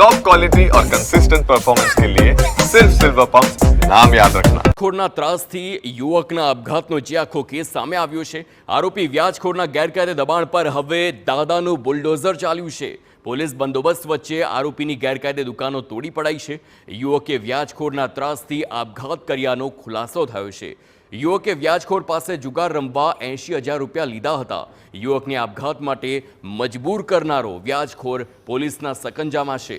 Top quality और consistent performance के लिए सिर्फ सिल्वर पंप नाम याद रखना। વ્યાજખોરના ત્રાસથી યુવકના આપઘાતનો જે આખો કેસ સામે આવ્યો છે, આરોપી વ્યાજખોરના ગેરકાયદે દબાણ પર હવે દાદાનું બુલડોઝર ચાલ્યું છે। પોલીસ બંદોબસ્ત વચ્ચે આરોપીની ગેરકાયદે દુકાનો તોડી પડાઈ છે। યુવકે વ્યાજખોરના ત્રાસથી આપઘાત કર્યાનો ખુલાસો થયો છે। યુવકે વ્યાજખોર પાસે જુગાર રમવા 80,000 રૂપિયા લીધા હતા। યુવકને આપઘાત માટે મજબૂર કરનારો વ્યાજખોર પોલીસના સકંજામાં છે।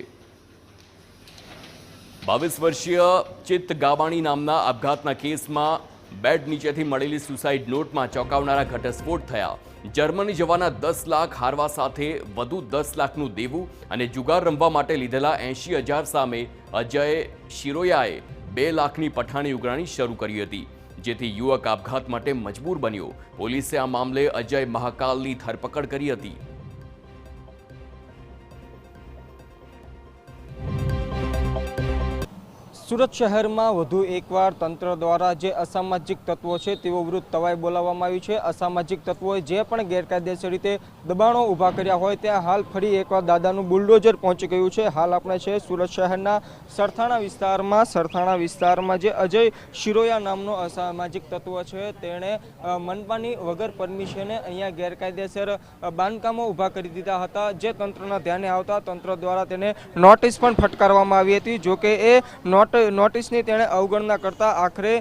22 વર્ષીય ચિત્ત ગાબાણી નામના આપઘાતના કેસમાં બેડ નીચેથી મળેલી સુસાઇડ નોટમાં ચોંકાવનારા ઘટસ્ફોટ થયા। જર્મની જવાના 10 લાખ હારવા સાથે વધુ 10 લાખનું દેવું અને જુગાર રમવા માટે લીધેલા 80,000 સામે અજય શિરોયાએ 2 લાખની પઠાણી ઉઘરાણી શરૂ કરી હતી, જેથી યુવક આપઘાત માટે મજબૂર બન્યો। પોલીસે આ મામલે અજય મહાકાલની ધરપકડ કરી હતી। સુરત શહેરમાં વધુ એકવાર તંત્ર દ્વારા જે અસામાજિક તત્વો છે તેઓ વિરુદ્ધ તવાઈ બોલાવવામાં આવી છે। અસામાજિક તત્વોએ જે પણ ગેરકાયદેસર રીતે દબાણો ઊભા કર્યા હોય ત્યાં હાલ ફરી એકવાર દાદાનું બુલડોઝર પહોંચી ગયું છે। હાલ આપણે છે સુરત શહેરના સરથાણા વિસ્તારમાં જે અજય શિરોયા નામનો અસામાજિક તત્વ છે તેણે મનપાની વગર પરમિશને અહીંયા ગેરકાયદેસર બાંધકામો ઊભા કરી દીધા હતા, જે તંત્રના ધ્યાને આવતા તંત્ર દ્વારા તેને નોટિસ પણ ફટકારવામાં આવી હતી। જોકે એ નોટિસની તેણે અવગણના કરતા આખરે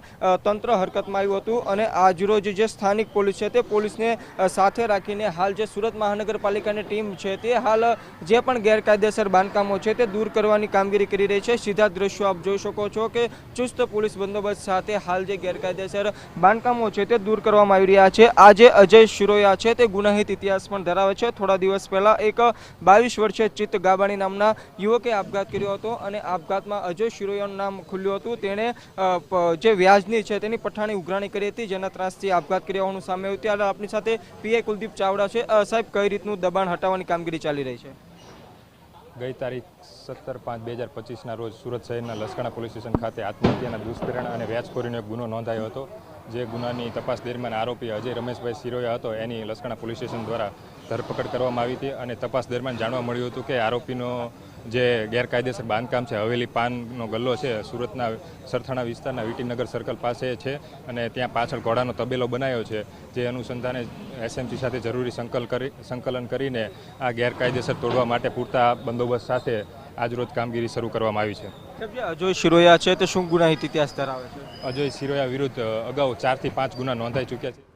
તંત્ર હરકતમાં આવ્યું હતું અને આજરોજ જે સ્થાનિક પોલીસ છે તે પોલીસને સાથે રાખીને હાલ જે સુરત મહાનગરપાલિકાની ટીમ છે તે હાલ જે પણ ગેરકાયદેસર બાંધકામો છે તે દૂર કરવાની કામગીરી કરી રહી છે। સીધા દ્રશ્યો આપ જોઈ શકો છો કે ચુસ્ત પોલીસ બંદોબસ્ત સાથે હાલ જે ગેરકાયદેસર બાંધકામો છે તે દૂર કરવામાં આવી રહ્યા છે। આ જે અજય શિરોયા છે તે ગુનાહિત ઇતિહાસ પણ ધરાવે છે। થોડા દિવસ પહેલા એક 22 વર્ષીય ચિત્ત ગાબાણી નામના યુવકે આપઘાત કર્યો હતો અને આપઘાતમાં અજય શિરોયાનું નામ ખુલ્યું હતું। તેણે જે વ્યાજની છે તેની પઠાણી ઉઘરાણી કરી હતી, જેના ત્રાસથી આપઘાત કર્યા હોવાનું સામે આવ્યું। ત્યારે આપણી સાથે પીઆઈ કુલદીપ ચાવડા છે। સાહેબ, કઈ રીતનું દબાણ હટાવવાની કામગીરી ચાલી રહી છે? ગઈ તારીખ 17/5/2025ના રોજ સુરત શહેરના લસકાણા પોલીસ સ્ટેશન ખાતે આત્મહત્યાના દુષ્પ્રેરણા અને વ્યાજખોરીનો એક ગુનો નોંધાયો હતો। જે ગુનાની તપાસ દરમિયાન આરોપી અજય રમેશભાઈ શિરોયા હતો એની લસકાણા પોલીસ સ્ટેશન દ્વારા ધરપકડ કરવામાં આવી હતી અને તપાસ દરમિયાન જાણવા મળ્યું હતું કે આરોપીનો જે ગેરકાયદેસર બાંધકામ છે હવેલી પાનનો ગલ્લો છે સુરતના સરથાણા વિસ્તારના વીટીનગર સર્કલ પાસે છે અને ત્યાં પાછળ ઘોડાનો તબેલો બનાવ્યો છે। જે અનુસંધાને એસએમસી સાથે જરૂરી સંકલન કરીને આ ગેરકાયદેસર તોડવા માટે પૂરતા બંદોબસ્ત સાથે આજરોજ કામગીરી શરૂ કરવામાં આવી છે। અજય શિરોયા છે તે શું ગુનાહિત ઇતિહાસ ધરાવે છે? અજય શિરોયા વિરુદ્ધ અગાઉ 4 થી 5 ગુના નોંધાઈ ચૂક્યા છે।